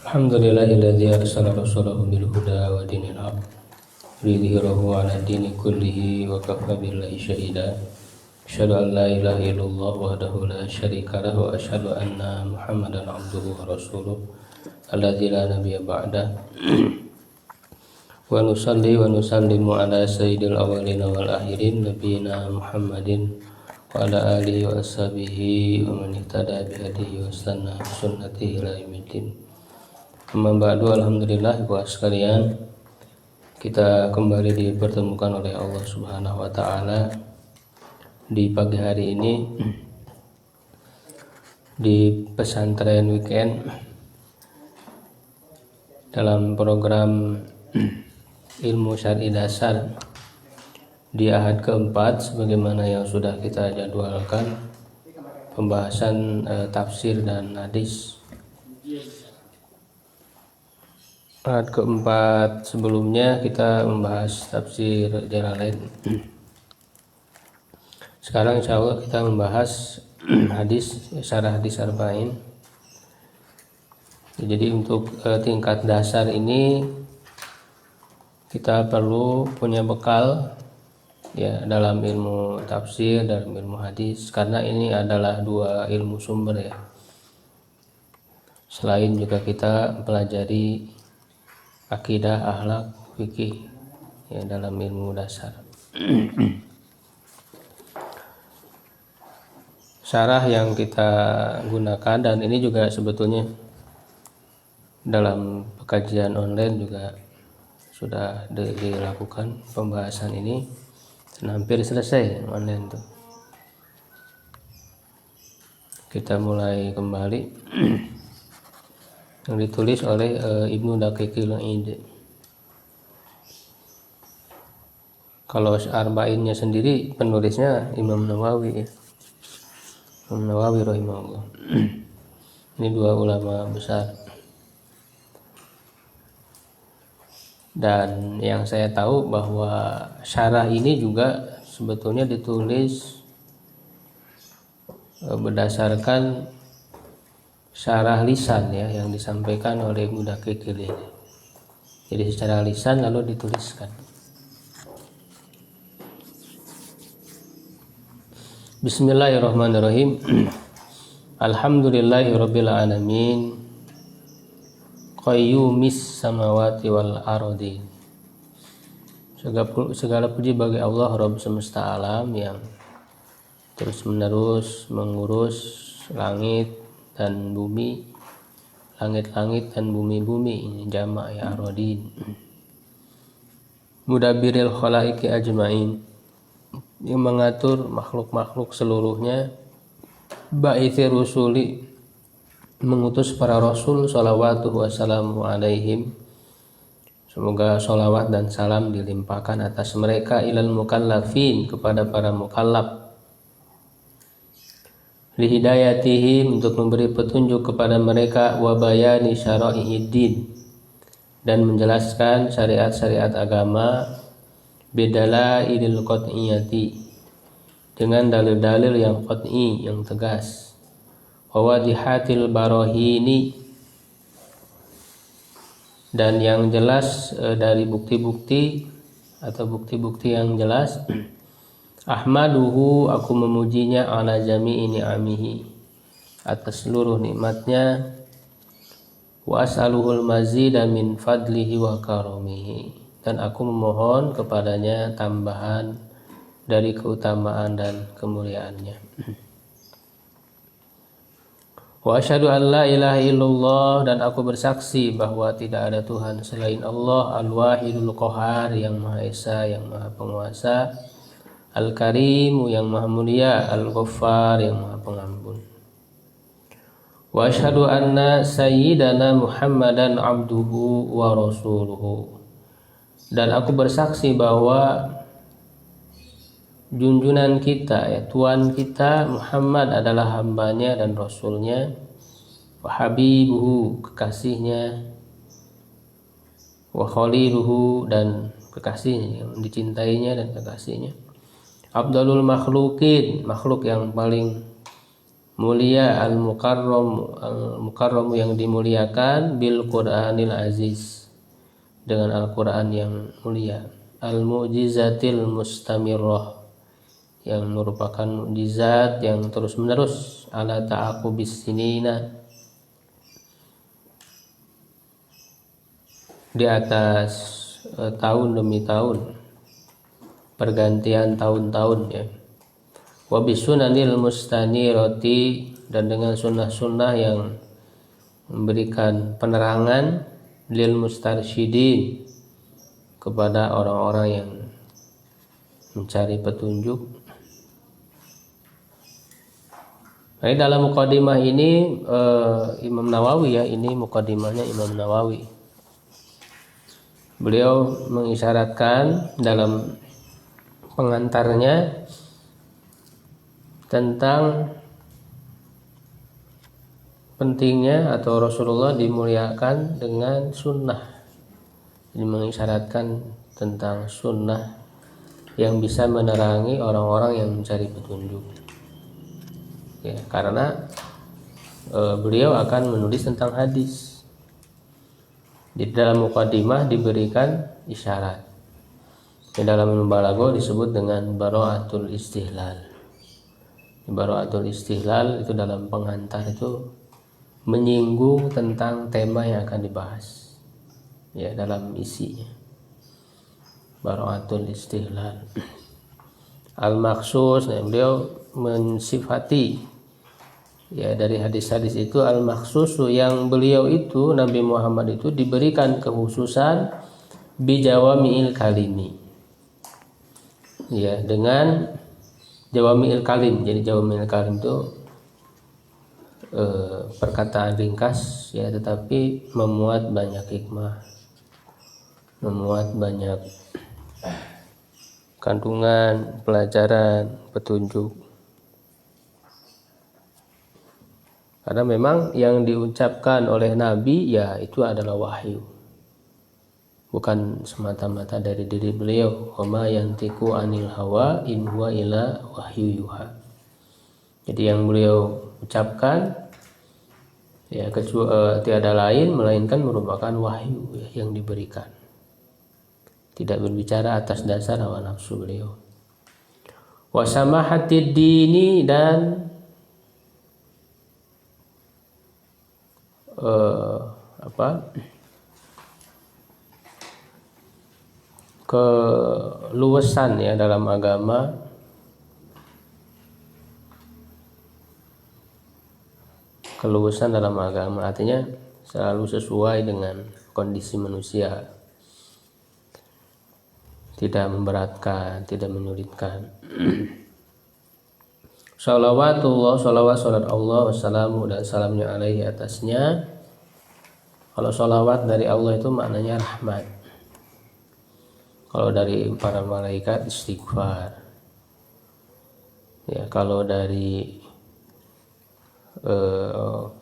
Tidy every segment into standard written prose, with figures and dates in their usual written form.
Alhamdulillahilladzi arsala rasulahu bil huda wa dinil haq liyudhhirahu 'ala dini kullihi wa kafa billahi shahida. Asyhadu an la ilaha illallah wahdahu la syarika lahu wa asyhadu anna Muhammadan 'abduhu wa rasuluh alladzi la nabiyya ba'dah. Wa nusalli wa nusallimu ala sayyidil awwalin wal akhirin nabiyina Muhammadin wa ala alihi wa ashabihi wa man ihtada bi hadihi wa sanna sunnatihi ila yaumil. Amma ba'du, alhamdulillah ikhwah sekalian, kita kembali dipertemukan oleh Allah Subhanahu wa taala di pagi hari ini di pesantren weekend dalam program ilmu syar'i dasar di ahad keempat, sebagaimana yang sudah kita jadwalkan pembahasan tafsir dan hadis. Ahad keempat sebelumnya kita membahas tafsir Jalalain. Sekarang insya Allah kita membahas hadis, syarah hadis arba'in. Jadi untuk tingkat dasar ini kita perlu punya bekal ya dalam ilmu tafsir dan ilmu hadis, karena ini adalah dua ilmu sumber ya. Selain juga kita pelajari akidah, akhlak, fikih ya dalam ilmu dasar. Syarah yang kita gunakan, dan ini juga sebetulnya dalam kajian online juga sudah dilakukan pembahasan ini dan hampir selesai online tuh. Kita mulai kembali yang ditulis oleh Ibnu Daqiqil Id. Kalau arba'innya sendiri penulisnya Imam Nawawi ya. Imam Nawawi rahimahullah. Ini dua ulama besar. Dan yang saya tahu bahwa syarah ini juga sebetulnya ditulis berdasarkan syarah lisan ya yang disampaikan oleh Ibnu Daqiqil ini. Jadi secara lisan lalu dituliskan. Bismillahirrahmanirrahim. Alhamdulillahirabbil alamin. Qayyumis samawati wal ardi. Segala puji bagi Allah Rabb semesta alam yang terus menerus mengurus langit dan bumi, langit-langit dan bumi-bumi, ini jamak ya arodin. Mudabbiril khalaiqi ajmain, yang mengatur makhluk-makhluk seluruhnya. Ba'ithi rusuli, mengutus para rasul, shalawatuhu wassalamu alaihim, semoga sholawat dan salam dilimpahkan atas mereka, ilal mukallafin, kepada para mukallaf, lihidayatihim, untuk memberi petunjuk kepada mereka, wa bayani syara'i'iddin, dan menjelaskan syariat-syariat agama, bidalailil qat'iyati, dengan dalil-dalil yang qat'i, yang tegas, wa wadihatil barahini, dan yang jelas dari bukti-bukti atau bukti-bukti yang jelas. Ahmaduhu, aku memujinya, ala jami'i ni'amihi, atas seluruh nikmatnya. Wa as'aluhul mazida min fadlihi wa karamihi, dan aku memohon kepadanya tambahan dari keutamaan dan kemuliaannya. Wa asyhadu an la ilaha illallah, dan aku bersaksi bahwa tidak ada Tuhan selain Allah, al-wahidul qahar, yang maha esa, yang maha penguasa, Al-Karim, yang maha mulia, Al-Ghaffar, yang maha pengampun. Wa asyhadu anna sayyidana Muhammadan abduhu wa rasuluhu, dan aku bersaksi bahwa junjungan kita ya Tuhan kita Muhammad adalah hambanya dan rasulnya, wa habibuhu, kekasihnya, wa khaliluhu, dan kekasihnya, yang dicintainya dan kekasihnya, Abdalul makhlukin, makhluk yang paling mulia, al-mukarram yang dimuliakan, bil Qur'anil aziz, dengan Al-Qur'an yang mulia, al-mu'jizatil mustamirrah, yang merupakan mukjizat yang terus menerus, ala ta'aqubis sinina, di atas tahun demi tahun, pergantian tahun-tahun ya. Wa bisunanil mustanirati, dan dengan sunnah-sunnah yang memberikan penerangan, lil mustarsyidin, kepada orang-orang yang mencari petunjuk. Nah, dalam mukadimah ini Imam Nawawi ya, ini mukadimahnya Imam Nawawi. Beliau mengisyaratkan dalam pengantarnya tentang pentingnya atau Rasulullah dimuliakan dengan sunnah. Ini mengisyaratkan tentang sunnah yang bisa menerangi orang-orang yang mencari petunjuk. Ya, karena beliau akan menulis tentang hadis. Di dalam mukadimah diberikan isyarat. Di dalam Ilmu Balaghah disebut dengan bara'atul istihlal. Bara'atul istihlal itu dalam pengantar itu menyinggung tentang tema yang akan dibahas. Ya, dalam isinya. Bara'atul istihlal. Al-maksus, nah, beliau mensifati ya dari hadis-hadis itu al-makhsusu, yang beliau itu Nabi Muhammad itu diberikan kekhususan bijawami'il kalimi, ya, dengan jawami'il kalim. Jadi jawami'il kalim itu perkataan ringkas ya, tetapi memuat banyak hikmah, memuat banyak kandungan pelajaran, petunjuk. Karena memang yang diucapkan oleh Nabi ya itu adalah wahyu, bukan semata-mata dari diri beliau. Wama yantiqu anil hawa in huwa illa wahyu yuha. Jadi yang beliau ucapkan ya tiada lain melainkan merupakan wahyu ya, yang diberikan. Tidak berbicara atas dasar hawa nafsu beliau. Wasamahatid dini, dan keluasan ya dalam agama, keluasan dalam agama artinya selalu sesuai dengan kondisi manusia, tidak memberatkan, tidak menyulitkan. Salawatullah, salawat salat Allah, wassalamu, dan salamnya alaihi, atasnya. Kalau salawat dari Allah itu maknanya rahmat. Kalau dari para malaikat istighfar. Ya, kalau dari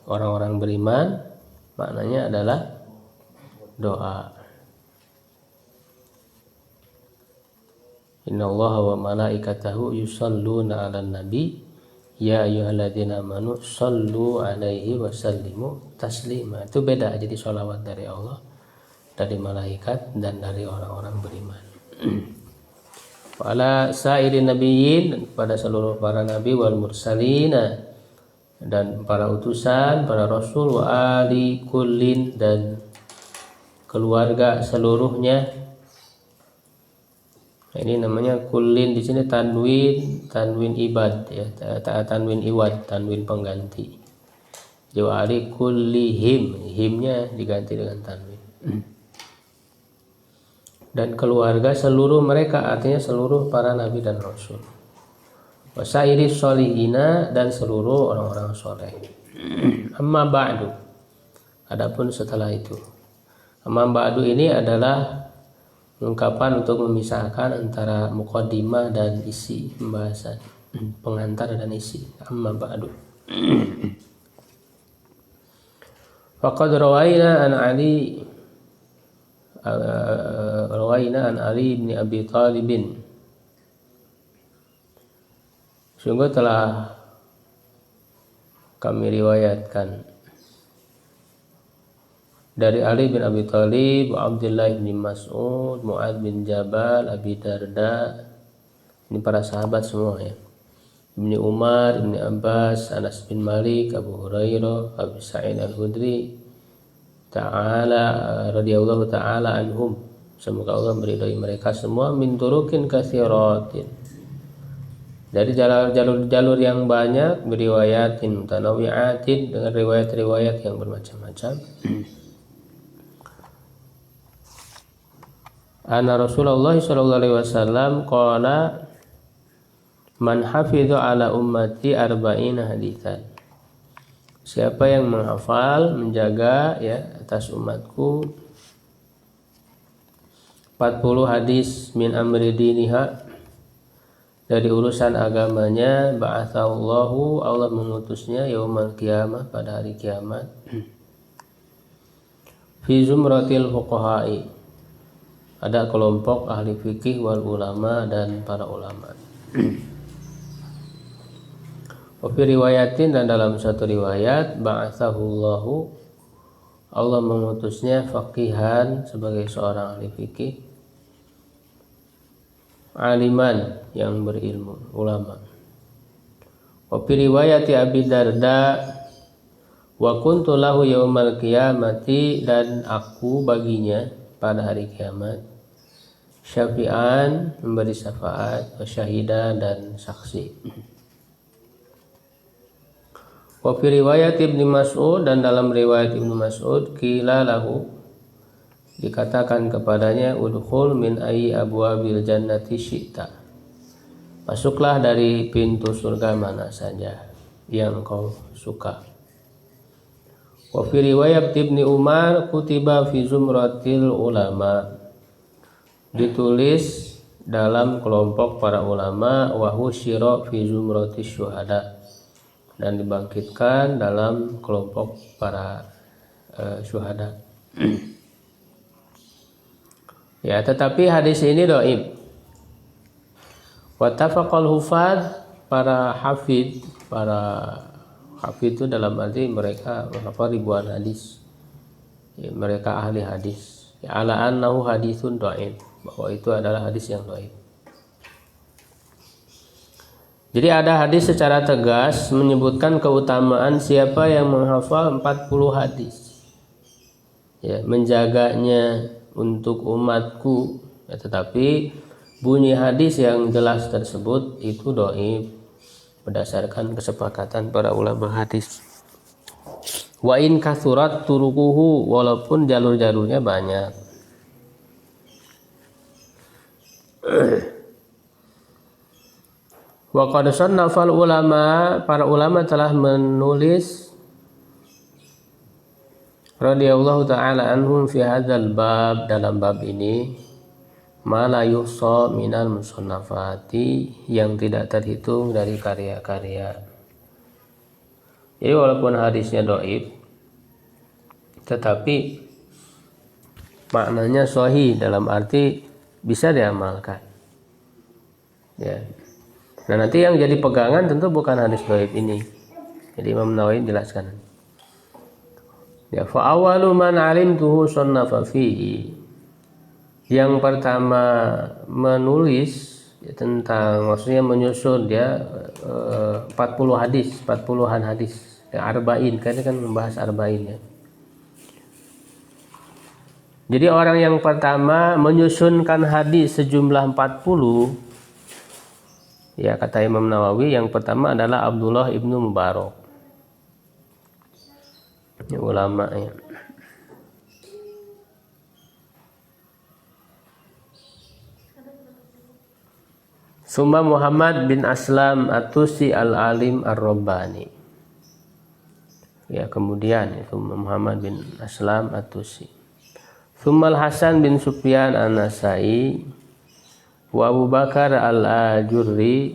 orang-orang beriman maknanya adalah doa. Innallaha wa malaikatahu yusholluna 'alan nabi ya ayyuhalladzina amanu shollu 'alaihi wa sallimu taslima. Itu beda, jadi sholawat dari Allah, dari malaikat, dan dari orang-orang beriman. Wala sairin nabiyyin, pada seluruh para nabi, wal mursalina, dan para utusan, para rasul, wa ali kullin, dan keluarga seluruhnya. Ini namanya kullin, di sini tanwin ibad ya, tanwin iwad, tanwin pengganti. Wa ali kullihim, himnya diganti dengan tanwin. Dan keluarga seluruh mereka, artinya seluruh para nabi dan rasul. Wasairi sholihina, dan seluruh orang-orang soleh. Amma ba'du, adapun setelah itu. Amma ba'du ini adalah ungkapan untuk memisahkan antara muqaddimah dan isi pembahasan, pengantar dan isi. Amma ba'du. Faqad rawaina an Ali bin Abi Thalib. Sungguh telah kami riwayatkan dari Ali bin Abi Thalib, Abdullah bin Mas'ud, Mu'ad bin Jabal, Abi Darda, ini para sahabat semua ya, Ibni Umar, Ibni Abbas, Anas bin Malik, Abu Hurairah, Abu Sa'id Al-Khudri radhiyallahu ta'ala anhum, semoga Allah meridhai mereka semua, min turukin katsiratin, dari jalur yang banyak, beriwayatin mutanawi'atin, dengan riwayat-riwayat yang bermacam-macam. Anna Rasulullah sallallahu alaihi wasallam qala man hafidhu ala ummati arba'ina haditsan, siapa yang menghafal, menjaga ya atas umatku 40 hadis, min amri diniha, dari urusan agamanya, ba'atsallahu, Allah mengutusnya, yaumal qiyamah, pada hari kiamat, fi zumratil fuqaha'i, ada kelompok ahli fikih, wal ulama, dan para ulama. Wa fi riwayatin, dan dalam satu riwayat, ba'atsahullahu, Allah mengutusnya, faqihan, sebagai seorang ahli fikih, aliman, yang berilmu, ulama. Wa fi riwayati Abi Darda, wa kuntu lahu yaumal qiyamati, dan aku baginya pada hari kiamat, syafi'an, memberi syafaat, wa syahidan, dan saksi. Wa fi riwayat Ibnu Mas'ud, dan dalam riwayat Ibnu Mas'ud, qila lahu, dikatakan kepadanya, udkhul min ayyi abwabil jannati syi'ta, masuklah dari pintu surga mana saja yang kau suka. Wa fi riwayat Ibnu Umar, kutiba fi zumratil ulama, ditulis dalam kelompok para ulama, wa husyira fi zumratis syuhada, dan dibangkitkan dalam kelompok para syuhada. Ya, tetapi hadis ini dhaif. Wattafaqal hufadz, para hafid itu dalam arti mereka menghafal ribuan hadis, ya, mereka ahli hadis, ya, ala annahu haditsun dhaif, bahwa itu adalah hadis yang dhaif. Jadi ada hadis secara tegas menyebutkan keutamaan siapa yang menghafal 40 hadis, ya, menjaganya untuk umatku, ya, tetapi bunyi hadis yang jelas tersebut itu dhaif berdasarkan kesepakatan para ulama hadis. Wa in kathurat turuquhu, walaupun jalur-jalurnya banyak. Wa qad sannafal ulama, para ulama telah menulis, radhiyallahu ta'ala anhum, fi hadzal bab, dalam bab ini, ma la yuhsa minal musannafati, yang tidak terhitung dari karya-karya. Jadi walaupun hadisnya dhaif, tetapi maknanya sahih, dalam arti bisa diamalkan, ya. Nah, nanti yang jadi pegangan tentu bukan hadis dhaif ini. Jadi Imam Nawawi jelaskan, ya, fa awwalu man alimtuhu sannafa fihi, yang pertama menulis, ya, tentang, maksudnya menyusun dia 40 hadis, 40-an hadis, ya, arba'in, karena kan membahas arba'in, ya. Jadi orang yang pertama menyusunkan hadis sejumlah 40, ya, kata Imam Nawawi, yang pertama adalah Abdullah ibnu Mubarak, ya, ulama, ya. Summa Muhammad bin Aslam At-Tusi Al-Alim Ar-Rabbani, ya, kemudian itu Muhammad bin Aslam At-Tusi. Summa Al-Hasan bin Sufyan An-Nasai, wa Abu Bakar Al-Ajurri,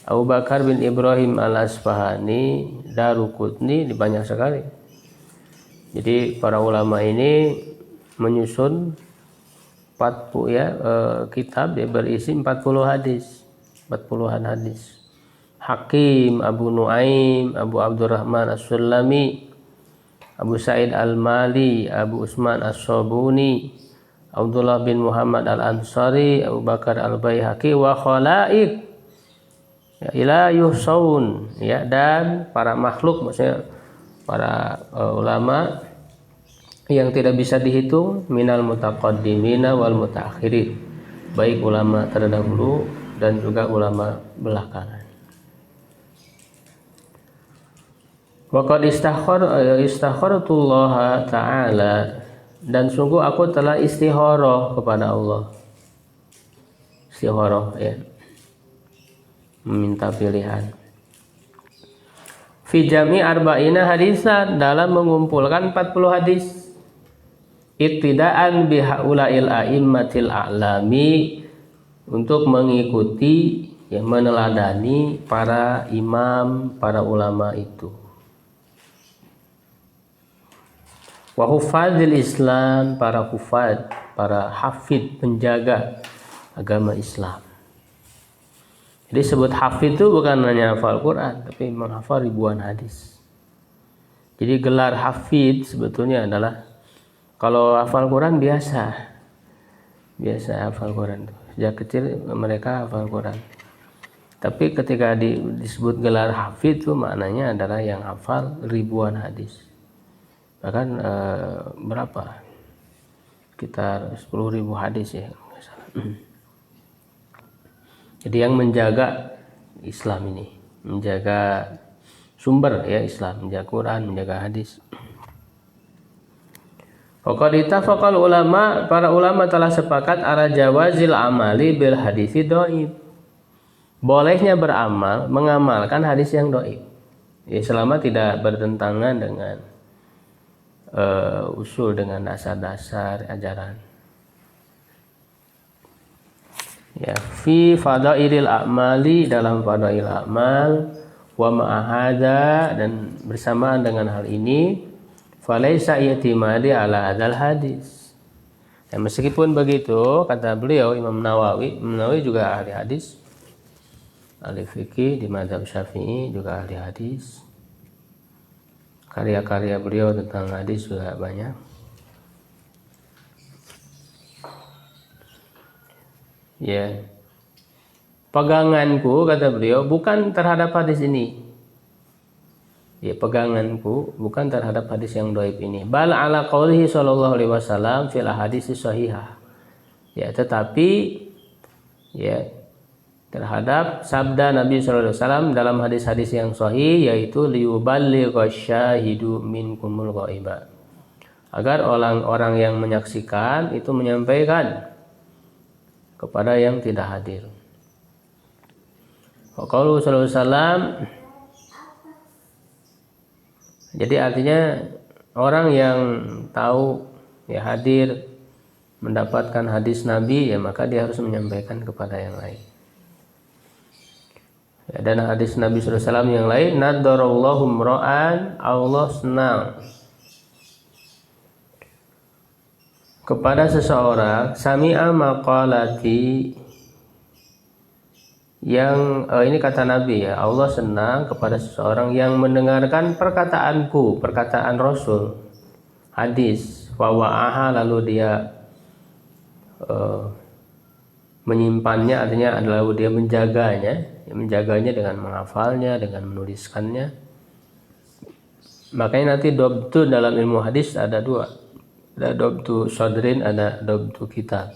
Abu Bakar bin Ibrahim Al-Asfahani, Daruqutni, banyak sekali. Jadi para ulama ini menyusun 40, ya, kitab, ya, berisi 40 hadis, 40-an hadis. Hakim, Abu Nuaim, Abu Abdurrahman As-Sulami, Abu Sa'id Al-Mali, Abu Usman As-Sabuni, Abdullah bin Muhammad Al-Ansari, Abu Bakar Al-Baihaqi wa khalaik ya, ila yuhsaun ya, dan para makhluk, maksudnya para ulama yang tidak bisa dihitung, minal mutaqaddimina wal mutaakhirin, baik ulama terdahulu dan juga ulama belakangan. Waqad istakhartullah ta'ala, dan sungguh aku telah istikharah kepada Allah. Istikharah ya, meminta pilihan. Fi jami' arba'ina hadisan, dalam mengumpulkan 40 hadis. Ittida'an bihaula'il a'immatil a'lami, untuk mengikuti ya, meneladani para imam, para ulama itu. Wa hufadzil Islam, para hufad, para hafid, penjaga agama Islam. Jadi sebut hafid itu bukan hanya hafal Quran, tapi menghafal ribuan hadis. Jadi gelar hafid sebetulnya adalah, kalau hafal Quran biasa hafal Quran. Sejak kecil mereka hafal Quran. Tapi ketika disebut gelar hafid itu maknanya adalah yang hafal ribuan hadis. Bahkan berapa? Sekitar 10.000 hadis ya. Jadi yang menjaga Islam ini, menjaga sumber ya Islam, menjaga Quran, menjaga hadis. Faqad ittafaqal ulama, para ulama telah sepakat ala jawazil amali bil hadisi dhaif. Bolehnya beramal, mengamalkan hadis yang dhaif. Ya, selama tidak bertentangan dengan usul, dengan dasar-dasar ajaran. Ya, fi fadailil a'mali, dalam fadail amal, wa ma'ahada, dan bersamaan dengan hal ini, falaisa i'timadi ala hadzal hadis. Ya, meskipun begitu, kata beliau Imam Nawawi juga ahli hadis, ahli fikih di mazhab Syafi'i, juga ahli hadis. Karya-karya beliau tentang hadis juga banyak. Ya, peganganku, kata beliau, bukan terhadap hadis ini. Ya, peganganku bukan terhadap hadis yang dhaif ini. Bal ala qaulihi sallallahu alaihi wasallam fil ahadits shahihah. Ya, tetapi ya, terhadap sabda Nabi sallallahu alaihi wasallam dalam hadis-hadis yang sahih, yaitu liyuballighash syahidu minkumul ghaiba. Agar orang-orang yang menyaksikan itu menyampaikan kepada yang tidak hadir. Qaulu sallallahu alaihi wasallam, jadi artinya orang yang tahu ya, hadir mendapatkan hadis Nabi, ya maka dia harus menyampaikan kepada yang lain. Ya, dan hadis Nabi SAW yang lain, nadarallahu mra'an, Allah senang kepada seseorang, sami'a maqalati, yang ini kata Nabi ya, Allah senang kepada seseorang yang mendengarkan perkataanku, perkataan Rasul, hadis, wa wa'aha, lalu dia menyimpannya, artinya adalah dia menjaganya dengan menghafalnya, dengan menuliskannya. Makanya nanti dobtu dalam ilmu hadis ada dua, ada dobtu sodrin, ada dobtu kitab.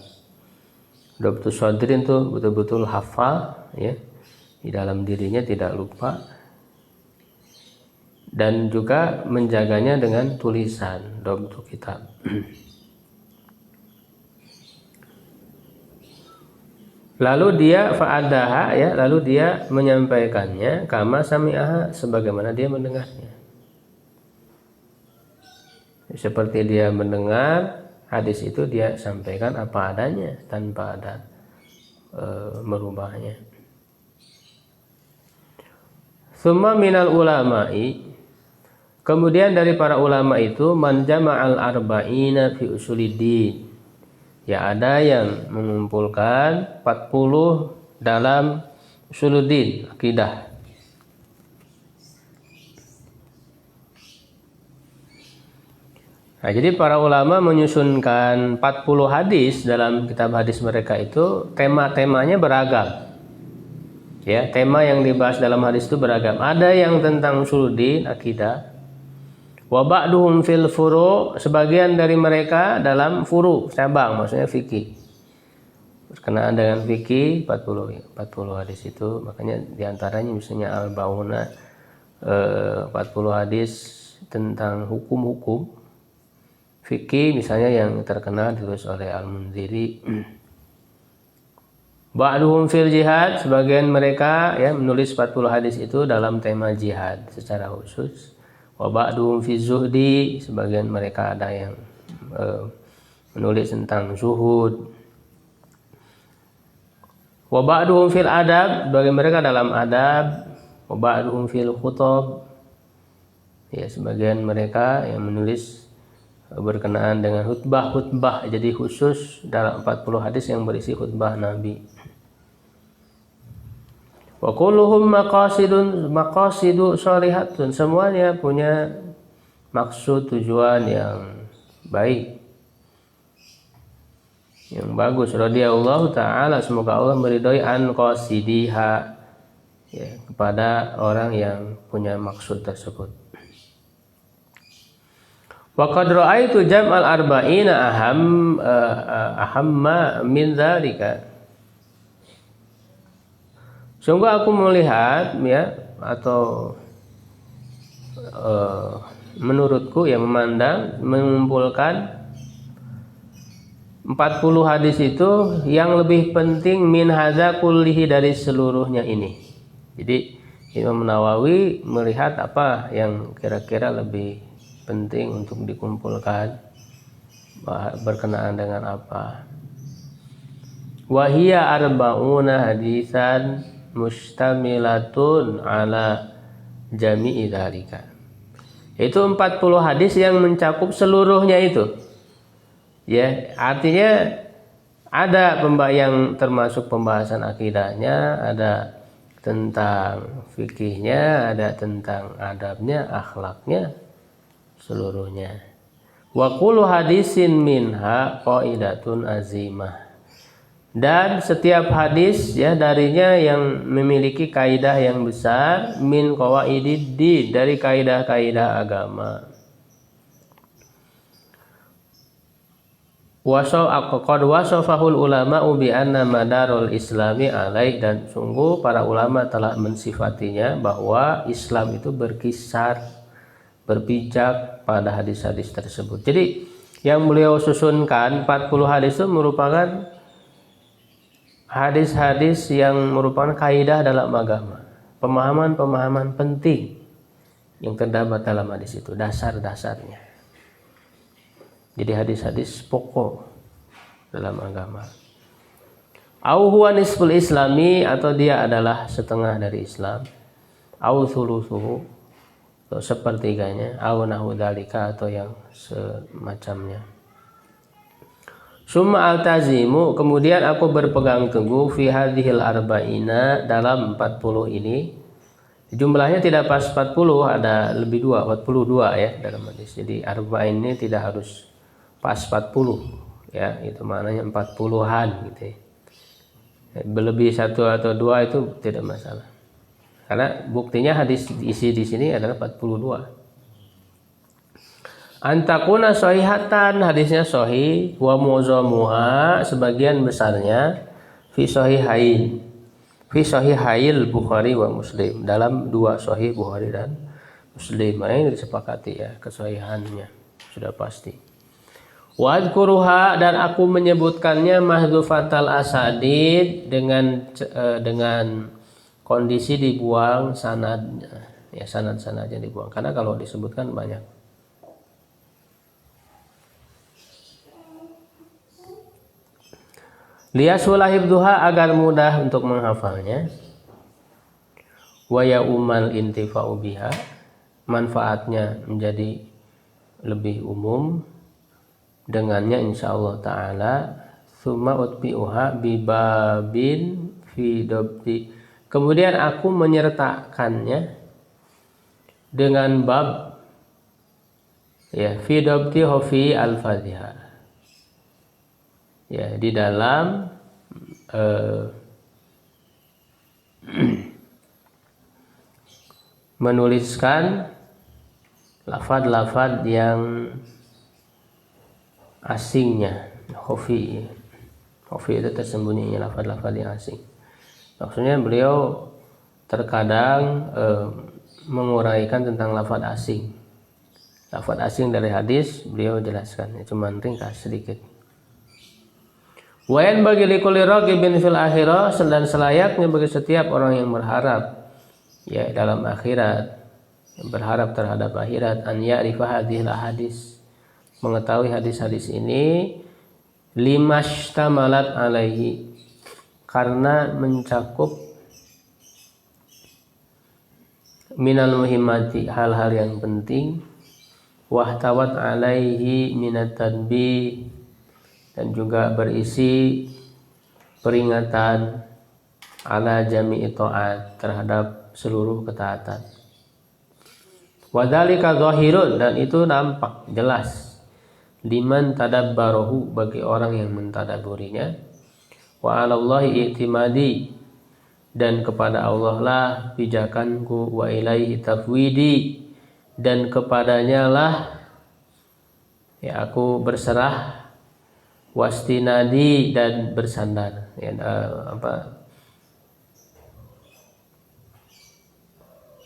Dobtu sodrin itu betul-betul hafal ya, di dalam dirinya tidak lupa, dan juga menjaganya dengan tulisan, dobtu kitab. Lalu dia fa'adaha ya, lalu dia menyampaikannya kama sami'aha, sebagaimana dia mendengarnya. Seperti dia mendengar hadis itu, dia sampaikan apa adanya tanpa ada merubahnya. Summa minal ulama'i, kemudian dari para ulama itu, man jama'al arba'ina fi usuliddin, ya ada yang mengumpulkan 40 dalam usuluddin, akidah. Nah, jadi para ulama menyusunkan 40 hadis dalam kitab hadis mereka itu tema-temanya beragam. Ya, tema yang dibahas dalam hadis itu beragam. Ada yang tentang usuluddin, akidah. Wa ba'duhum fil furu', sebagian dari mereka dalam furu', cabang, maksudnya fikih. Berkenaan dengan fikih 40 hadis itu, makanya diantaranya misalnya al-bauna 40 hadis tentang hukum-hukum fikih misalnya yang terkenal ditulis oleh Al-Munziri. Ba'duhum fil jihad, sebagian mereka ya menulis 40 hadis itu dalam tema jihad secara khusus. Wa ba'duhum fi zuhdi, sebagian mereka ada yang menulis tentang zuhud. Wa ba'duhum fil adab, sebagian mereka dalam adab. Wa ba'duhum fil khutab, ya sebagian mereka yang menulis berkenaan dengan khutbah, jadi khusus dalam 40 hadis yang berisi khutbah Nabi. Wa kulluhum maqasidu shalihatun, semuanya punya maksud tujuan yang baik, yang bagus. Radhiyallahu ta'ala, semoga Allah meridhai an qasidiha, ya, kepada orang yang punya maksud tersebut. Wa qad ra'aitu jam'al arba'ina ahamma min dzalika. Sungguh aku melihat ya, atau menurutku ya, memandang, mengumpulkan 40 hadis itu yang lebih penting min hadza kullihi, dari seluruhnya ini. Jadi Imam Nawawi melihat apa yang kira-kira lebih penting untuk dikumpulkan, berkenaan dengan apa. Wahia arba'una hadisan mustamilatun ala jami'i dzalika. Itu 40 hadis yang mencakup seluruhnya itu. Ya, artinya ada yang termasuk pembahasan akidahnya, ada tentang fikihnya, ada tentang adabnya, akhlaknya, seluruhnya. Wa kullu hadisin minha qaidatun azimah, dan setiap hadis ya darinya yang memiliki kaidah yang besar, min qawaidid, dari kaidah-kaidah agama. Qad wasafahul ulama'u bi anna madarul islami alaih, dan sungguh para ulama telah mensifatinya bahwa Islam itu berpijak pada hadis-hadis tersebut. Jadi yang beliau susunkan 40 hadis itu merupakan hadis-hadis yang merupakan kaidah dalam agama, pemahaman-pemahaman penting yang terdapat dalam hadis itu, dasar-dasarnya. Jadi hadis-hadis pokok dalam agama. Au huwa nisful islami, atau dia adalah setengah dari Islam. Au thuluthuhu, atau sepertiganya. Au nahu dzalika, atau yang semacamnya. Summa altazimu, kemudian aku berpegang teguh fi hadhil arba'ina, dalam 40 ini. Jumlahnya tidak pas 40, ada lebih 42 ya dalam hadis. Jadi arba'in ini tidak harus pas 40 ya, itu maknanya 40-an gitu ya. Berlebih 1 atau 2 itu tidak masalah. Karena buktinya hadis isi di sini adalah 42. Antakuna sahihatan, hadisnya sahih, wa mu'zamuha, sebagian besarnya fi sahihail Bukhari wa Muslim, dalam 2 sahih Bukhari dan Muslim. Ini disepakati ya, kesahihannya sudah pasti. Wa adzkuruha, dan aku menyebutkannya mahdzufatal asadid, dengan kondisi dibuang sanadnya, ya, sanad-sanadnya dibuang, karena kalau disebutkan banyak. Liyasula hifdzuha, agar mudah untuk menghafalnya. Wa yaumal intifa'u biha, manfaatnya menjadi lebih umum dengannya insyaallah taala. Tsumma utbi'uha bibabin fi dabti, kemudian aku menyertakannya dengan bab Ya, fi dabti hofi al-Fatihah. Ya, di dalam menuliskan lafaz-lafaz yang asingnya. Hofi itu tersembunyinya lafaz-lafaz yang asing. Maksudnya beliau terkadang menguraikan tentang lafaz asing. Lafaz asing dari hadis beliau jelaskan, cuma ringkas sedikit. Wa yan bagi likulli raqibin fil akhirah, dan selayaknya bagi setiap orang yang berharap ya dalam akhirat, yang berharap terhadap akhirat, an ya'rifa hadhil hadis, mengetahui hadis-hadis ini, limashtamalat alaihi, karena mencakup minal muhimmati, hal-hal yang penting, wahtawat alaihi minat tanbih, dan juga berisi peringatan ala jami'i ta'at, terhadap seluruh ketaatan. Wadzalika zahirun, dan itu nampak jelas, liman tadabbarahu, bagi orang yang mentadaburinya. Wa 'alallahi i'timadi, dan kepada Allah lah pijakanku, wa ilaihi tafwidi, dan kepadanya lah ya aku berserah, wastinadi, dan bersandar ya,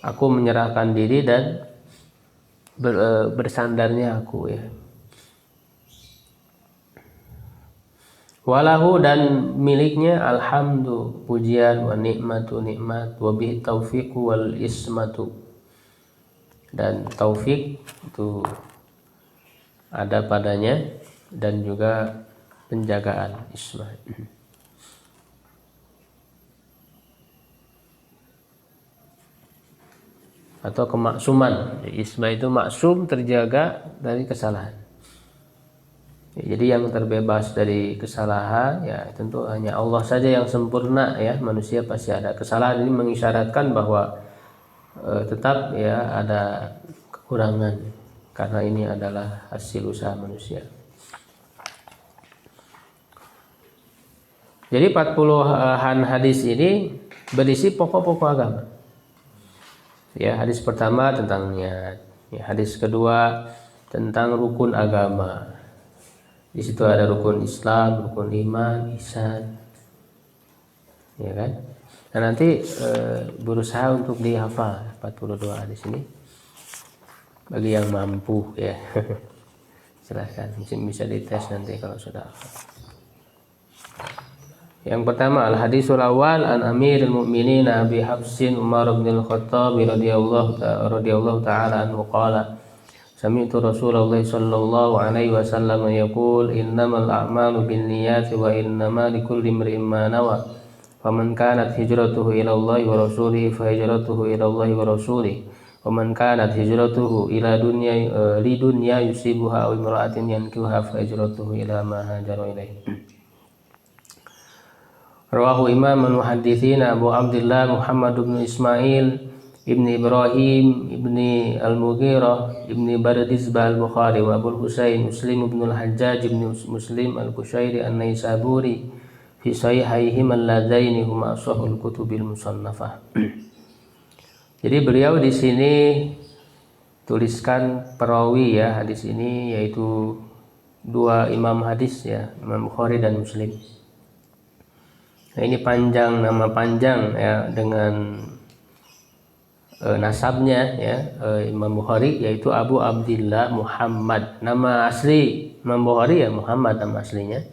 aku menyerahkan diri dan bersandarnya aku ya. Walahu, dan miliknya alhamdu, pujian, wa nikmatu, nikmat, wa bihi taufiqu wal ismatu, dan taufik itu ada padanya, dan juga penjagaan, ismah. Atau kemaksuman. Ismah itu maksum, terjaga dari kesalahan. Jadi yang terbebas dari kesalahan ya tentu hanya Allah saja yang sempurna ya. Manusia pasti ada kesalahan. Ini mengisyaratkan bahwa tetap ya ada kekurangan, karena ini adalah hasil usaha manusia. Jadi 40-an hadis ini berisi pokok-pokok agama. Ya, hadis pertama tentang niat, ya, hadis kedua tentang rukun agama. Di situ ada rukun Islam, rukun iman, ihsan, ya kan? Nah, nanti berusaha untuk dihafal 42 hadis ini bagi yang mampu ya. Silahkan, bisa dites nanti kalau sudah hafal. Yang pertama, al-hadisul awal an Amirul Mukminin Abi Hafsin Umar bin Al-Khattab radhiyallahu ta'ala anhu qala sami'tu Rasulullah sallallahu alaihi wasallam yaqul innamal a'malu binniyati wa innamal likulli imrin ma nawa faman kanat hijratuhu ila Allah wa rasulihi fa hijratuhu ila Allah wa rasulihi wa man kanat hijratuhu ila dunya yusibuha aw imra'atin yankihuha fa hijratuhu ila ma hajara ilaihi. Rawahu Imam al-Muhadditsin Abu Abdullah Muhammad bin Ismail Ibni Ibrahim Ibni Al-Mughirah Ibni Bardizbah Al-Bukhari wa Abu Husain Muslim Ibn Al-Hajjaj Ibni Muslim Al-Qushairi An-Naisaburi fi sahihaihim alladaini huma ashahul kutubil musannafah. Jadi beliau di sini tuliskan perawi ya hadis ini, yaitu dua imam hadis ya, Imam Bukhari dan Muslim. Nah, ini panjang, nama panjang ya, dengan nasabnya ya, Imam Bukhari yaitu Abu Abdillah Muhammad. Nama asli Imam Bukhari ya Muhammad nama aslinya.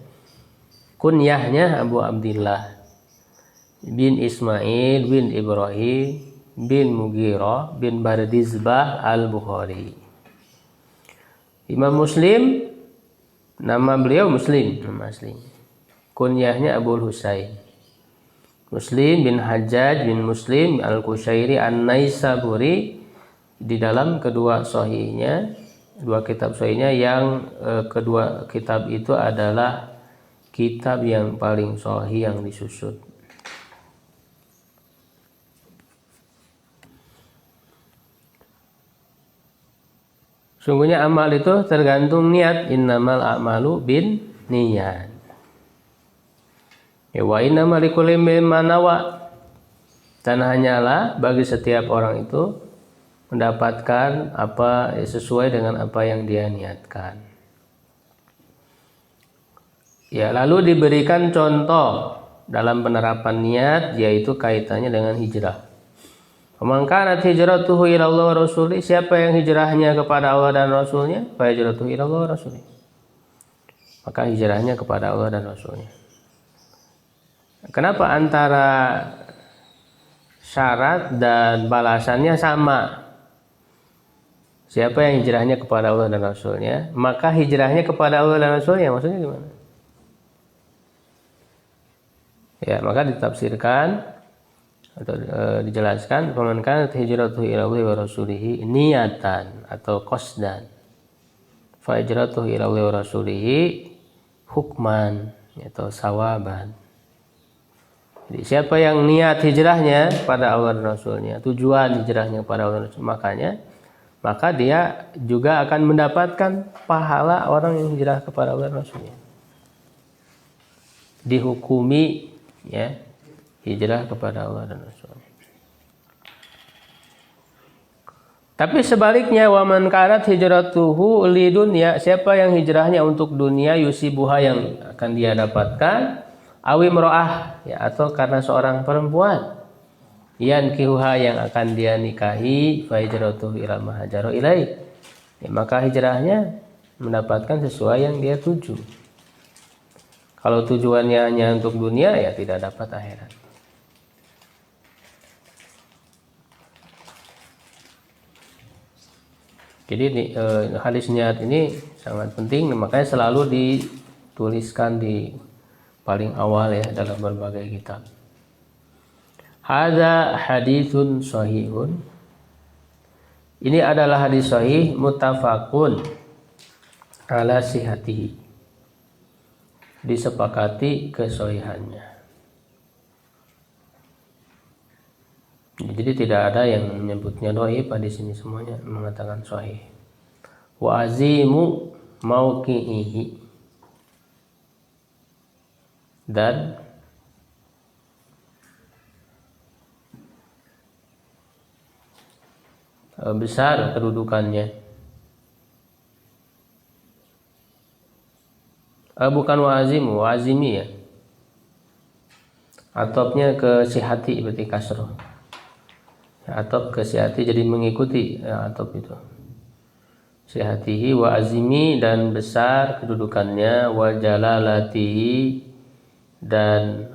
Kunyahnya Abu Abdillah bin Ismail bin Ibrahim bin Mughirah bin Bardizbah Al-Bukhari. Imam Muslim, nama beliau Muslim nama aslinya. Kunyahnya Abu Husain Muslim bin Hajjaj bin Muslim Al-Qushairi An-Naisaburi. Di dalam kedua sahihnya, dua kitab sahihnya, yang kedua kitab itu adalah kitab yang paling sahih yang disusun. Sungguhnya amal itu tergantung niat. Innamal a'malu bin niyat. Ya, wa innamal likulli imrin ma nawa. Dan hanyalah bagi setiap orang itu mendapatkan apa sesuai dengan apa yang dia niatkan. Ya, lalu diberikan contoh dalam penerapan niat, yaitu kaitannya dengan hijrah. Man kanat hijratuhu ila Allah wa rasulih, siapa yang hijrahnya kepada Allah dan Rasulnya, fa hijratuhu ila Allah wa rasulih, maka hijrahnya kepada Allah dan Rasulnya. Kenapa antara syarat dan balasannya sama? Siapa yang hijrahnya kepada Allah dan Rasulnya, maka hijrahnya kepada Allah dan Rasulnya, maksudnya gimana? Ya, maka ditafsirkan atau dijelaskan, faman kanat hijratuhu ila Allah wa rasulih niyatan atau qasdan, fa hijratuhu ila Allah wa rasulih hukman atau sawaban. Jadi siapa yang niat hijrahnya pada Allah dan Rasulnya, tujuan hijrahnya pada Allah dan Rasulnya, maka dia juga akan mendapatkan pahala orang yang hijrah kepada Allah dan Rasulnya. Dihukumi ya hijrah kepada Allah dan Rasulnya. Tapi sebaliknya, waman kanat hijratuhu lidunya, siapa yang hijrahnya untuk dunia, yusibuha yang akan dia dapatkan, awi mro'ah ya, atau karena seorang perempuan, yankihuha yang akan dia nikahi, fa hijratuhu ila ma hajara ilaih, ya, maka hijrahnya mendapatkan sesuai yang dia tuju. Kalau tujuannya hanya untuk dunia, ya tidak dapat akhirat. Jadi hadis niat ini sangat penting, makanya selalu dituliskan di paling awal ya dalam berbagai kitab. Hadza haditsun shahihun. Ini adalah hadis sahih muttafaqun ala sihhatihi. Disepakati kesahihannya. Jadi tidak ada yang menyebutnya dhaif, di sini semuanya mengatakan sahih. Wa azimu mauqi'ihi, dan besar kedudukannya. Bukan wa azimi ya. Atopnya ke sihati berarti kasroh. Atop ke sihati jadi mengikuti ya, atop itu. Sihatihi wa azimi, dan besar kedudukannya, wa jalalatihi, dan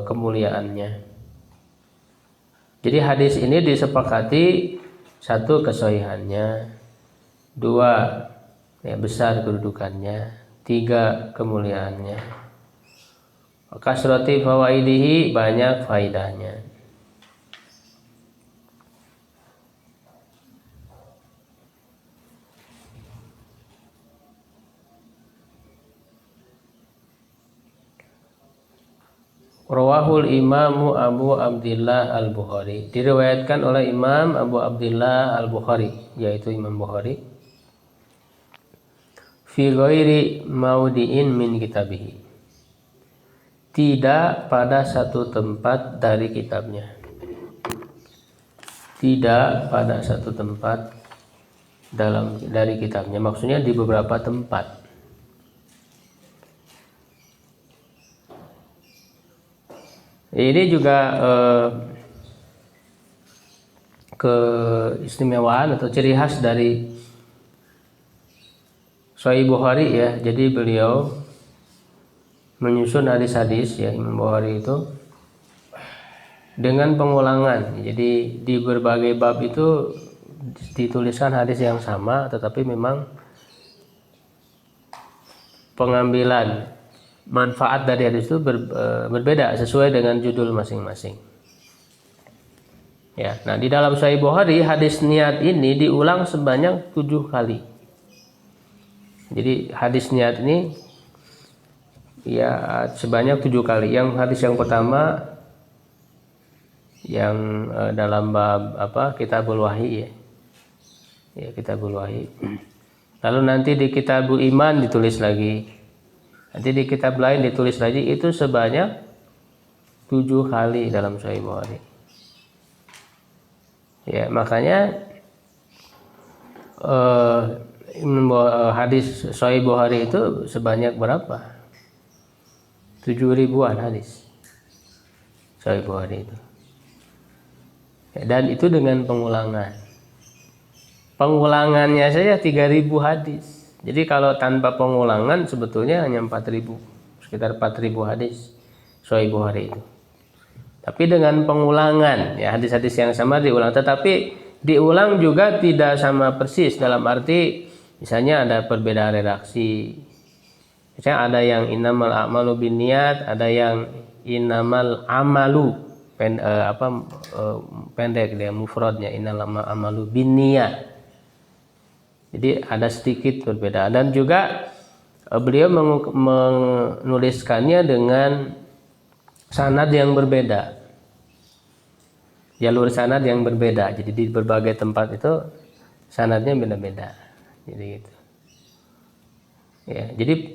kemuliaannya. Jadi hadis ini disepakati, satu kesahihannya, dua ya, besar kedudukannya, tiga kemuliaannya, kasrati fawaidihi, banyak faidahnya. Rawahul Imamu Abu Abdillah Al-Bukhari, diriwayatkan oleh Imam Abu Abdillah Al-Bukhari, yaitu Imam Bukhari, fi ghairi maudi'in min kitabihi, tidak pada satu tempat dari kitabnya, tidak pada satu tempat dari kitabnya, maksudnya di beberapa tempat. Ini juga keistimewaan atau ciri khas dari Sahih Bukhari ya. Jadi beliau menyusun hadis-hadis ya, Imam Bukhari itu dengan pengulangan. Jadi di berbagai bab itu dituliskan hadis yang sama, tetapi memang pengambilan manfaat dari hadis itu berbeda sesuai dengan judul masing-masing. Ya, nah di dalam Sahih Bukhari hadis niat ini diulang sebanyak 7 kali. Jadi hadis niat ini ya sebanyak 7 kali. Yang hadis yang pertama yang dalam bab Kitabul Wahyi ya. Ya, Kitabul Wahyi. Lalu nanti di Kitabul Iman ditulis lagi. Nanti di kitab lain ditulis lagi, itu sebanyak 7 kali dalam Sahih Bukhari. Ya, makanya hadis Sahih Bukhari itu sebanyak berapa? 7.000-an hadis Sahih Bukhari itu. Ya, dan itu dengan pengulangan. Pengulangannya saja 3.000 hadis. Jadi kalau tanpa pengulangan sebetulnya hanya 4.000, sekitar 4.000 hadis Sahih Bukhari itu. Tapi dengan pengulangan, ya hadis-hadis yang sama diulang. Tetapi diulang juga tidak sama persis, dalam arti misalnya ada perbedaan redaksi. Misalnya ada yang innamal a'malu binniyat, ada yang innamal amalu pendek dia mufradnya, innamal a'malu binniyat. Jadi ada sedikit perbedaan, dan juga beliau menuliskannya dengan sanad yang berbeda, jalur sanad yang berbeda. Jadi di berbagai tempat itu sanadnya beda-beda. Jadi gitu. Ya, jadi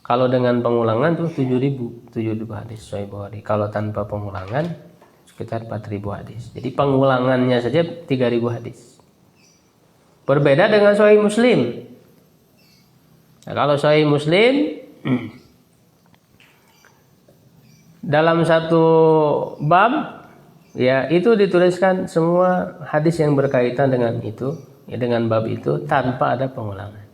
kalau dengan pengulangan tuh 7.000 hadis Sahih Bukhari. Kalau tanpa pengulangan sekitar 4.000 hadis. Jadi pengulangannya saja 3.000 hadis. Berbeda dengan Sahih Muslim. Nah, kalau Sahih Muslim dalam satu bab, ya itu dituliskan semua hadis yang berkaitan dengan itu, ya, dengan bab itu tanpa ada pengulangan.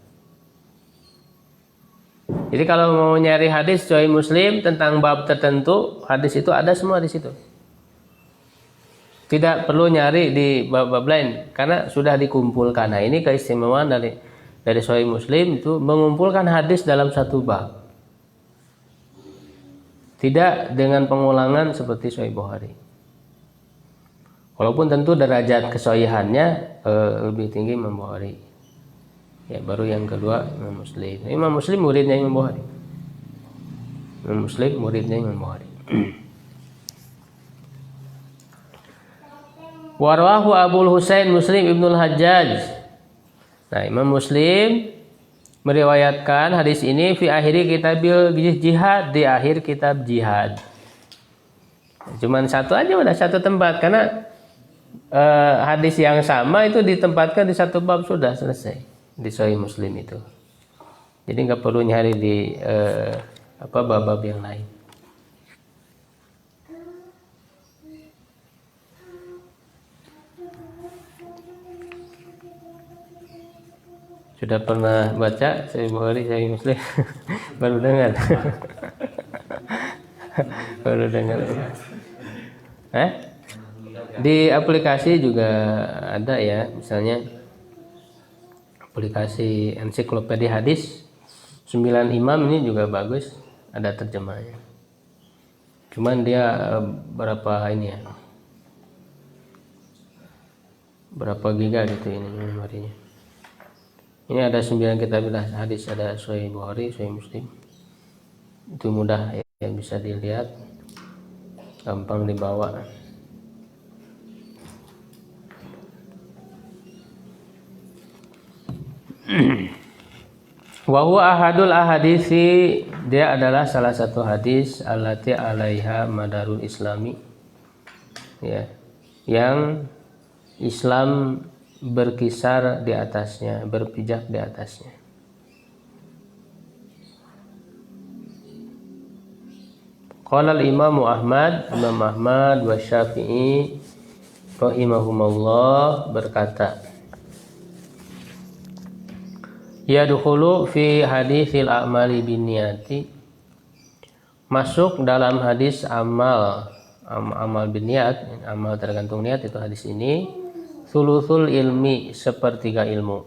Jadi kalau mau nyari hadis Sahih Muslim tentang bab tertentu, hadis itu ada semua di situ. Tidak perlu nyari di bab-bab lain karena sudah dikumpulkan. Nah, ini keistimewaan dari Sahih Muslim itu mengumpulkan hadis dalam satu bab. Tidak dengan pengulangan seperti Sahih Bukhari. Walaupun tentu derajat kesahihannya lebih tinggi Imam Bukhari. Ya, baru yang kedua Imam Muslim. Imam Muslim muridnya Imam Bukhari. Imam Muslim muridnya Imam Bukhari. Warwahu Abul Husain Muslim Ibnul Hajjaj. Nah, Imam Muslim meriwayatkan hadis ini fi akhiri kitabil jihad, di akhir kitab jihad. Cuman satu aja, udah satu tempat, karena hadis yang sama itu ditempatkan di satu bab, sudah selesai di Sahih Muslim itu. Jadi nggak perlu nyari di bab-bab yang lain. Sudah pernah baca Sahih Bukhari, Sahih Muslim? Baru dengar. Baru dengar. Di aplikasi juga ada ya, misalnya aplikasi ensiklopedia hadis 9 Imam ini juga bagus, ada terjemahnya. Cuman dia berapa ini ya? Berapa giga gitu ini memorinya. Ini ada 9 kitab hadis, ada Sahih Bukhari, Sahih Muslim. Itu mudah ya, bisa dilihat, gampang dibawa. Wa huwa ahadul ahadisi, dia adalah salah satu hadis allati alaiha madarul islami, ya, yang Islam berkisar di atasnya, berpijak di atasnya. Qala al-Imam Ahmad, Imam Ahmad wa Syafi'i rahimahumullah berkata, yadkhulu fi haditsil a'mali binniyati, masuk dalam hadis amal binniyat, amal tergantung niat, itu hadis ini sulusul ilmi, sepertiga ilmu.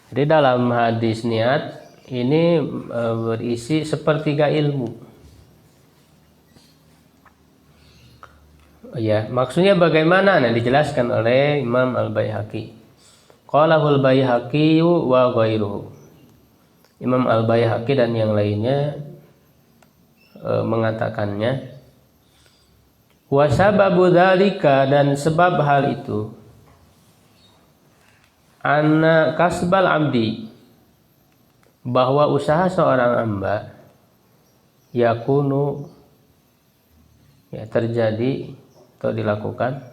Jadi dalam hadis niat ini berisi sepertiga ilmu. Ya, maksudnya bagaimana? Nah, dijelaskan oleh Imam Al-Baihaqi. Qalahul Baihaqi wa ghairuhu. Imam Al-Baihaqi dan yang lainnya mengatakannya, wa sababu dzalika, dan sebab hal itu, anna kasbal abdi, bahwa usaha seorang hamba yakunu ya terjadi atau dilakukan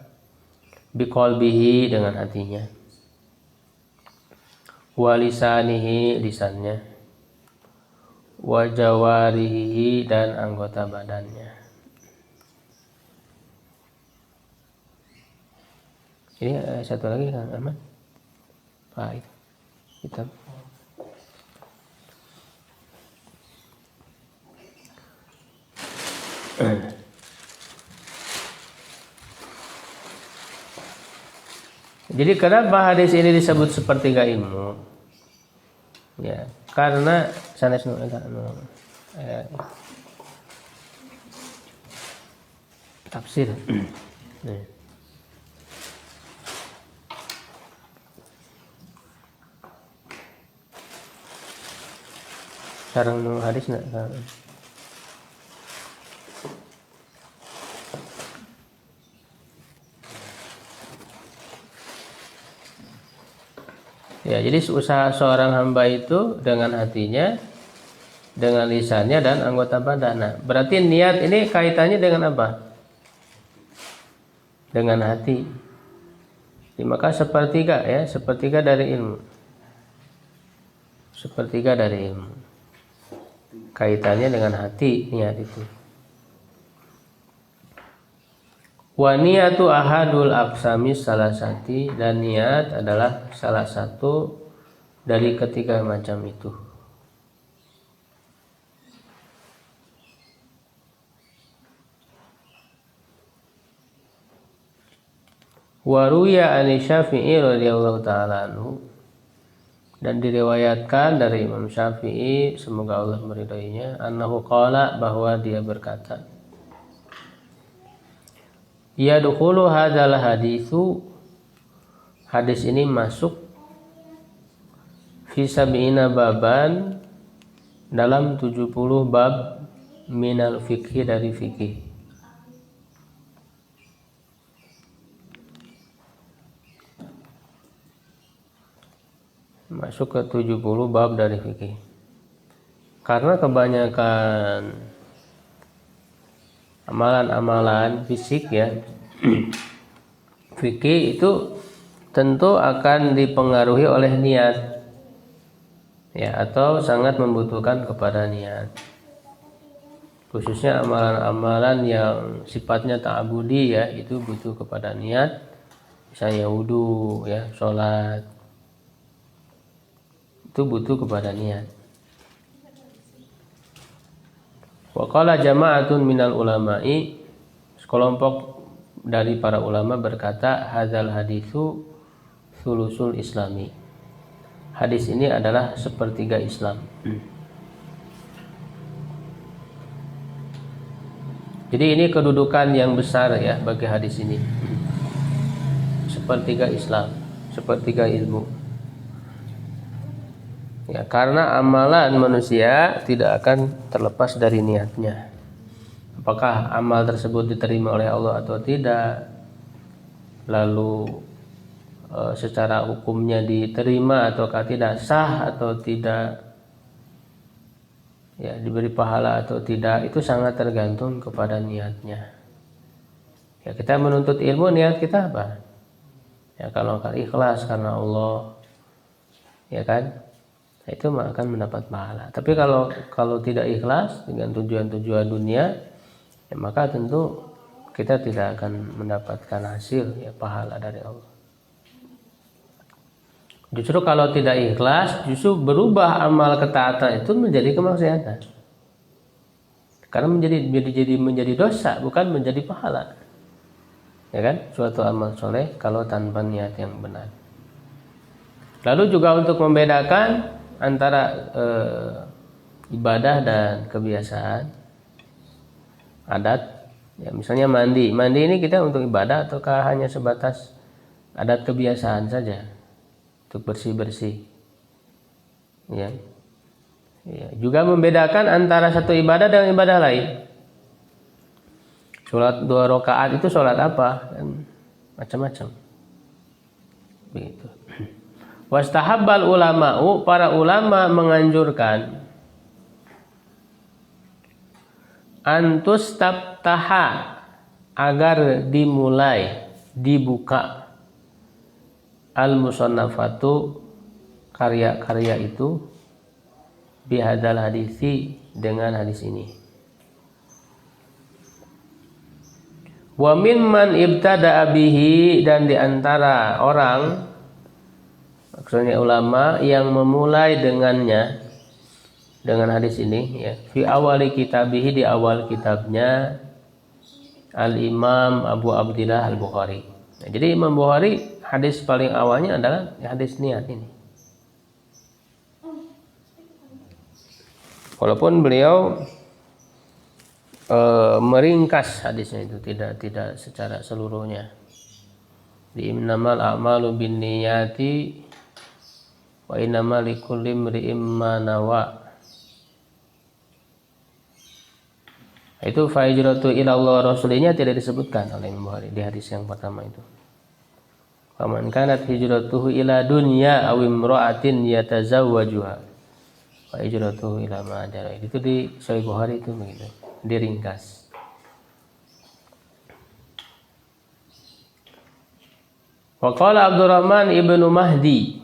biqalbihi dengan hatinya, walisanihi lisannya, wajawarihi dan anggota badannya. Ini satu lagi Kang Ahmad. Itu hitam. Jadi kenapa hadis ini disebut sepertiga ilmu? Ya, karena sanes tafsir. Sareng nu hadisna. Ya, jadi usaha seorang hamba itu dengan hatinya, dengan lisannya dan anggota badan. Nah, berarti niat ini kaitannya dengan apa? Dengan hati. Jadi, maka sepertiga ya, sepertiga dari ilmu. Sepertiga dari ilmu. Kaitannya dengan hati niat itu. Wa niyatu ahadul aqsami salasati, dan niat adalah salah satu dari ketiga macam itu. Wa ruya an Syafi'i radhiyallahu ta'ala anhu, dan diriwayatkan dari Imam Syafi'i semoga Allah meridainya, annahu qala, bahwa dia berkata, yadkhulu hadzal haditsu, hadis ini masuk fi sab'ina baban, dalam 70 bab minal fikhi, dari fikih. Masuk ke 70 bab dari fikih. Karena kebanyakan amalan-amalan fisik ya, fikih itu tentu akan dipengaruhi oleh niat ya, atau sangat membutuhkan kepada niat. Khususnya amalan-amalan yang sifatnya ta'abudi ya, itu butuh kepada niat. Misalnya wudu ya, sholat, itu butuh kepada niat. Wa qala jama'atun minal ulama'i, sekelompok dari para ulama berkata, hadzal haditsu sulusul islami, hadis ini adalah sepertiga Islam. Jadi ini kedudukan yang besar ya bagi hadis ini. Sepertiga Islam, sepertiga ilmu. Ya, karena amalan manusia tidak akan terlepas dari niatnya. Apakah amal tersebut diterima oleh Allah atau tidak, lalu secara hukumnya diterima ataukah tidak, sah atau tidak, ya diberi pahala atau tidak, itu sangat tergantung kepada niatnya. Ya, kita menuntut ilmu, niat kita apa? Ya, kalau ikhlas karena Allah, ya kan, itu akan mendapat pahala. Tapi kalau tidak ikhlas dengan tujuan-tujuan dunia, ya maka tentu kita tidak akan mendapatkan hasil ya, pahala dari Allah. Justru kalau tidak ikhlas, justru berubah amal ketaatan itu menjadi kemaksiatan. Karena menjadi dosa, bukan menjadi pahala. Ya kan? Suatu amal soleh kalau tanpa niat yang benar. Lalu juga untuk membedakan antara ibadah dan kebiasaan, adat. Ya, misalnya mandi ini kita untuk ibadah ataukah hanya sebatas adat kebiasaan saja untuk bersih-bersih. Ya. Ya, juga membedakan antara satu ibadah dengan ibadah lain. Sholat 2 rakaat itu sholat apa? Dan macam-macam. Begitu. Wastahabbal ulama'u, para ulama menganjurkan antus tabtaha, agar dimulai, dibuka al-musannafatu, karya-karya itu, bihadal hadisi, dengan hadis ini. Wa mimman ibtada'a bihi, dan diantara orang, maksudnya ulama, yang memulai dengannya, dengan hadis ini, ya, fi awali kitabihi, di awal kitabnya, Al-Imam Abu Abdillah Al-Bukhari. Nah, jadi Imam Bukhari, hadis paling awalnya adalah hadis niat ini. Walaupun beliau meringkas hadisnya itu, tidak secara seluruhnya. Di innamal a'malu binniyati wa innamal likulli imri'in ma nawa. Itu fa hijratu ila Allah Rasulnya tidak disebutkan oleh Imam Bukhari di hadis yang pertama itu. Faman kanat hijratuhu ila dunya aw imra'atin yatazawwajuha fa hijratuhu ila ma hajara. Itu di Sahih Bukhari itu begitu, diringkas. Wa qala Abdurrahman ibnu Mahdi,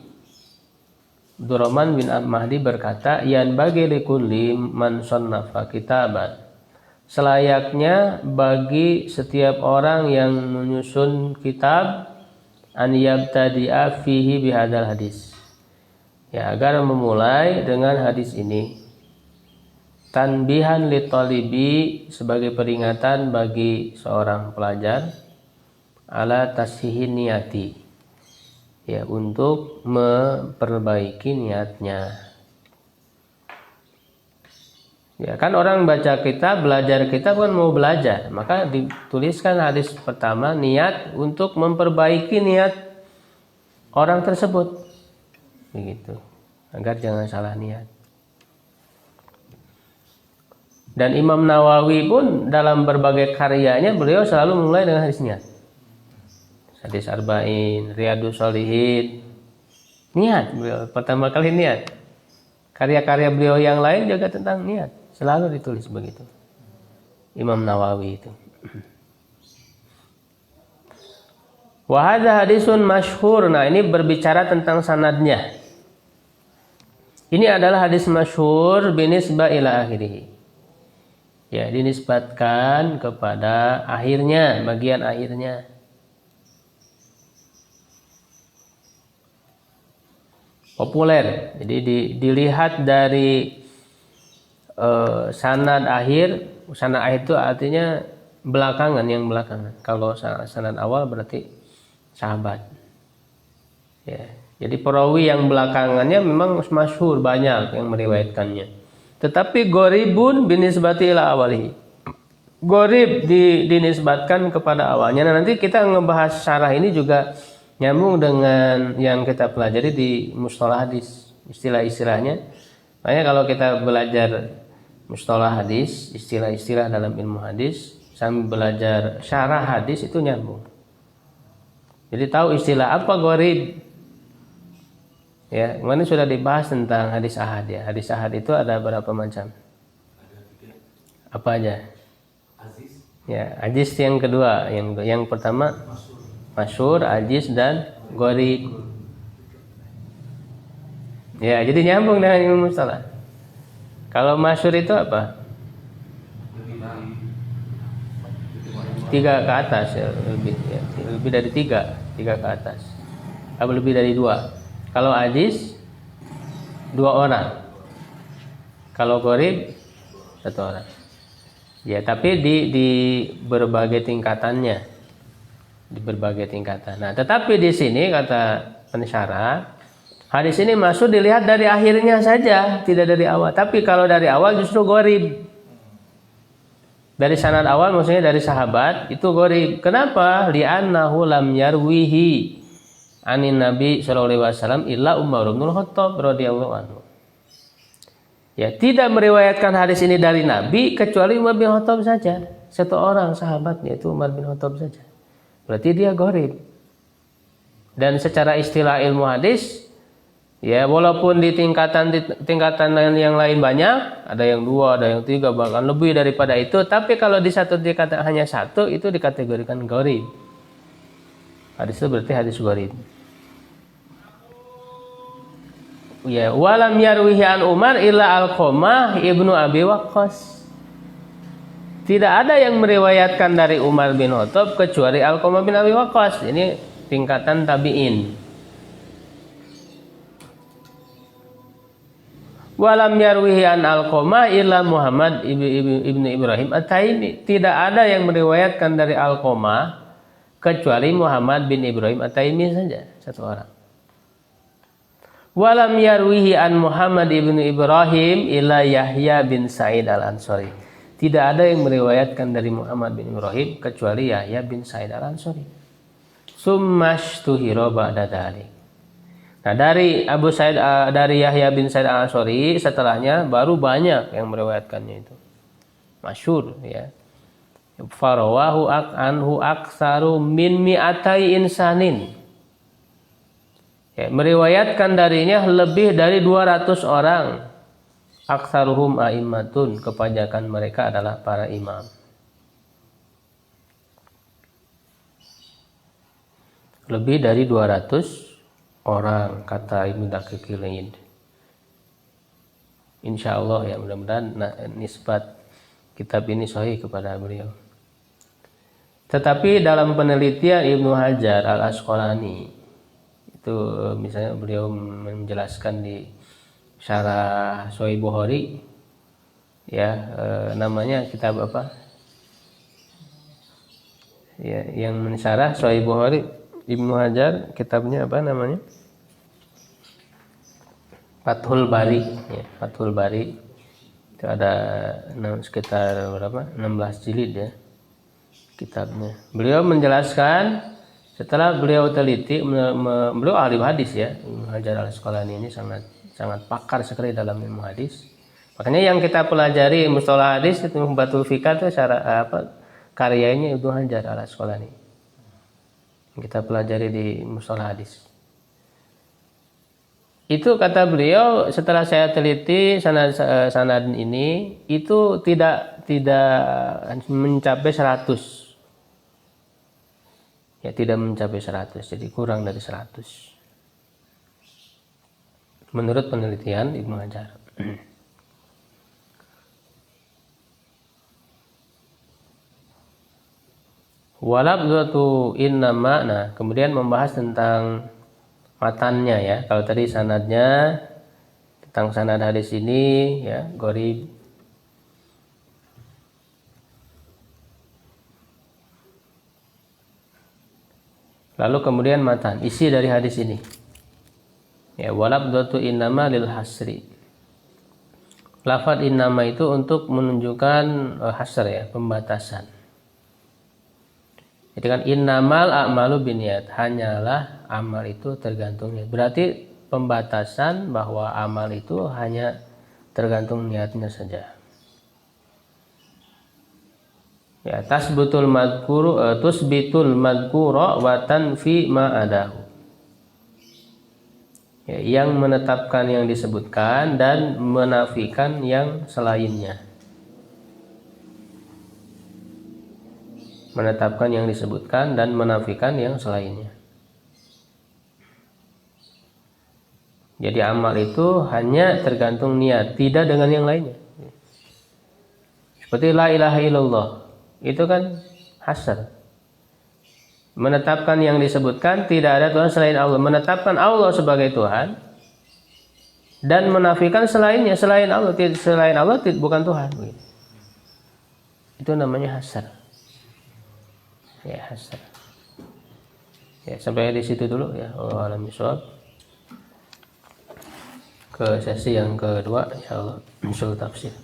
Abdurrahman bin Mahdi berkata, yan bagi likulli man sannafa kitaban, selayaknya bagi setiap orang yang menyusun kitab, an yabtadi'a fihi bihadal hadis, ya, agar memulai dengan hadis ini, tanbihan li talibi, sebagai peringatan bagi seorang pelajar, ala tashihin niyati, ya, untuk memperbaiki niatnya. Ya kan, orang baca kitab, belajar kitab kan mau belajar, maka dituliskan hadis pertama, niat untuk memperbaiki niat orang tersebut, begitu, agar jangan salah niat. Dan Imam Nawawi pun dalam berbagai karyanya, beliau selalu mulai dengan hadis niat. Hadis Arba'in, Riyadus Shalihin, niat, beliau pertama kali niat. Karya-karya beliau yang lain juga tentang niat, selalu ditulis begitu, Imam Nawawi itu. Wa hadza hadisun masyhur. Nah, ini berbicara tentang sanadnya. Ini adalah hadis masyhur binisbah ila akhirih. Ya, dinisbatkan kepada akhirnya, bagian akhirnya. Populer. Jadi dilihat dari sanad akhir. Sanad akhir itu artinya belakangan, yang belakangan. Kalau sanad awal berarti sahabat. Ya. Jadi perawi yang belakangannya memang masyhur, banyak yang meriwayatkannya. Tetapi goribun binisbati ila awalihi. Gorib dinisbatkan kepada awalnya. Nah, nanti kita ngebahas syarah ini juga nyambung dengan yang kita pelajari di mustalah hadis, istilah-istilahnya. Makanya kalau kita belajar mustalah hadis, istilah-istilah dalam ilmu hadis, sambil belajar syarah hadis, itu nyambung. Jadi tahu istilah apa gharib. Ya, kemarin sudah dibahas tentang hadis ahad ya. Hadis ahad itu ada berapa macam? Apa aja? Ya, hadis yang kedua, yang pertama masyhur, ajiz, dan gharib. Ya, jadi nyambung dengan ilmu mustalah. Kalau masyhur itu apa? Tiga ke atas ya, lebih dari tiga ke atas. Atau lebih dari dua. Kalau ajiz 2 orang. Kalau gharib 1 orang. Ya, tapi di berbagai tingkatannya. Di berbagai tingkatan. Nah, tetapi di sini kata pensyarah, hadis ini masuk dilihat dari akhirnya saja, tidak dari awal. Tapi kalau dari awal justru gharib. Dari sanad awal, maksudnya dari sahabat, itu gharib. Kenapa? Li'annahu lam yarwihi anin Nabi sallallahu alaihi wasallam illa Umar bin Khattab radhiyallahu anhu. Ya, tidak meriwayatkan hadis ini dari Nabi kecuali Umar bin Khattab saja. Satu orang sahabat, yaitu Umar bin Khattab saja. Berarti dia gharib. Dan secara istilah ilmu hadis, Ya, walaupun di tingkatan yang lain banyak, ada yang 2, ada yang 3, bahkan lebih daripada itu, tapi kalau di satu tingkatan hanya 1, itu dikategorikan gharib. Hadis itu berarti hadis gharib. Ya, walam yarwihi an Umar illa Alqamah ibnu Abi Waqqas. Tidak ada yang meriwayatkan dari Umar bin Khattab kecuali Alqamah bin Abi Waqqas. Ini tingkatan tabi'in. Walam yarwihi an Alqamah illa Muhammad ibnu Ibrahim At-Taimi. Tidak ada yang meriwayatkan dari Alqamah kecuali Muhammad bin Ibrahim At-Taimi saja, satu orang. Walam yarwihi an Muhammad ibnu Ibrahim illa Yahya bin Sa'id Al-Ansari. Tidak ada yang meriwayatkan dari Muhammad bin Ibrahim kecuali Yahya bin Sa'id Al-Ansari. Summashtuhira ba'da dzalik. Nah, dari Abu Sa'id, dari Yahya bin Sa'id Al-Ansari setelahnya baru banyak yang meriwayatkannya itu. Masyhur ya. Farawahu anhu aktsaru min mi'atai insanin. Ya, meriwayatkan darinya lebih dari 200 orang. Aktsaruhum a'immatun, kebanyakan mereka adalah para imam. Lebih dari 200 orang, kata Ibnu Daqiqil Aid. Insya Allah ya, mudah-mudahan nisbat kitab ini sahih kepada beliau. Tetapi dalam penelitian Ibnu Hajar Al-Asqalani itu, misalnya beliau menjelaskan di Syarah Sahih Bukhari ya, namanya kitab apa ya, yang mensyarah Sahih Bukhari Ibnu Hajar, kitabnya apa namanya? Fathul Bari ya, Fathul Bari itu ada sekitar berapa? 16 jilid ya kitabnya. Beliau menjelaskan setelah beliau teliti, beliau ahli hadis ya, Ibnu Hajar Al-Asqalani ini sangat pakar sekali dalam ilmu hadis. Makanya yang kita pelajari mustalah hadis itu Batul Fikah itu karyanya Ibnu Hajar Al-Asqalani. Kita pelajari di mustalah hadis. Itu kata beliau, setelah saya teliti sanad ini itu tidak mencapai 100. Ya, tidak mencapai 100, jadi kurang dari 100. Menurut penelitian Ibnu Hajar. Walabdatu innama, nah kemudian membahas tentang matannya ya. Kalau tadi sanadnya, tentang sanad hadis ini ya, gharib. Lalu kemudian matan, isi dari hadis ini. Ya, walabdatu innama lil hasri. Lafaz innama itu untuk menunjukkan hasr ya, pembatasan. Jadi kan innamal a'malu binniyat, hanyalah amal itu tergantung niat. Berarti pembatasan bahwa amal itu hanya tergantung niatnya saja. Ya, tusbitul madhkura wa tanfi ma adahu. Ya, yang menetapkan yang disebutkan dan menafikan yang selainnya. Menetapkan yang disebutkan dan menafikan yang selainnya. Jadi amal itu hanya tergantung niat, tidak dengan yang lainnya. Seperti la ilaha illallah, itu kan hasr. Menetapkan yang disebutkan, tidak ada Tuhan selain Allah. Menetapkan Allah sebagai Tuhan dan menafikan selainnya, selain Allah bukan Tuhan. Itu namanya hasr. Ya, hasr. Ya, sampai di situ dulu ya. Wallahu a'lam bishawab. Ke sesi yang kedua insyaallah, usul tafsir.